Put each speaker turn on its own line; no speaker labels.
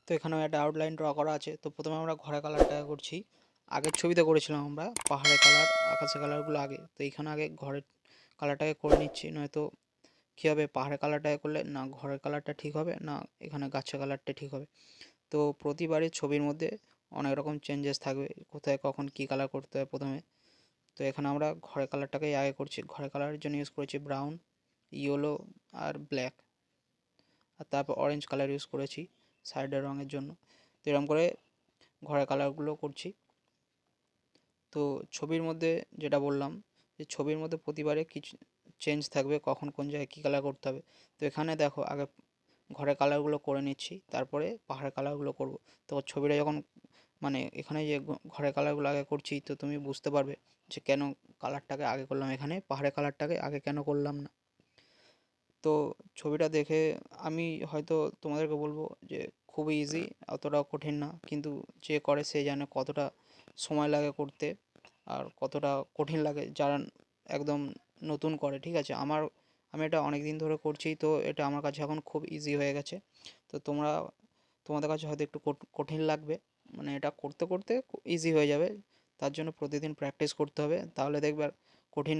তো এখানেও একটা আউটলাইন ড্র করা আছে। তো প্রথমে আমরা ঘরের কালারটা করছি। আগের ছবিতে করেছিলাম আমরা পাহাড়ের কালার, আকাশের কালারগুলো আগে। তো এইখানে আগে ঘরের কালারটাকে করে নিচ্ছি, নয়তো কী হবে, পাহাড়ের কালারটাকে করলে না ঘরের কালারটা ঠিক হবে, না এখানে গাছের কালারটা ঠিক হবে। তো প্রতিবারই ছবির মধ্যে অনেক রকম চেঞ্জেস থাকবে, কোথায় কখন কী কালার করতে হয় প্রথমে। তো এখানে আমরা ঘরের কালারটাকেই আগে করছি। ঘরের কালারের জন্য ইউজ করেছি ব্রাউন, ইয়েলো আর ব্ল্যাক, আর তারপর অরেঞ্জ কালার ইউজ করেছি সাইডের রঙের জন্য। তো এরকম করে ঘরের কালারগুলো করছি। তো ছবির মধ্যে যেটা বললাম, যে ছবির মধ্যে প্রতিবারে কিছু চেঞ্জ থাকবে, কখন কোন জায়গায় কী কালার করতে হবে। তো এখানে দেখো আগে ঘরের কালারগুলো করে নিচ্ছি, তারপরে পাহাড়ের কালারগুলো করব। তো ছবিটা যখন মানে এখানে যে ঘরের কালারগুলো আগে করছি, তো তুমি বুঝতে পারবে যে কেন কালারটাকে আগে করলাম, এখানে পাহাড়ের কালারটাকে আগে কেন করলাম না। তো ছবিটা দেখে আমি হয়তো তোমাদেরকে বলবো যে খুবই ইজি, অতটাও কঠিন না, কিন্তু যে করে সে জানে কতটা সময় লাগে করতে আর কতটা কঠিন লাগে যারা একদম নতুন করে। ঠিক আছে, আমি এটা অনেক দিন ধরে করছি, তো এটা আমার কাছে এখন খুব ইজি হয়ে গেছে। তো তোমাদের কাছে হয়তো একটু কঠিন লাগবে, মানে এটা করতে করতে ইজি হয়ে যাবে। তার জন্য প্রতিদিন প্র্যাকটিস করতে হবে, তাহলে দেখবে আর কঠিন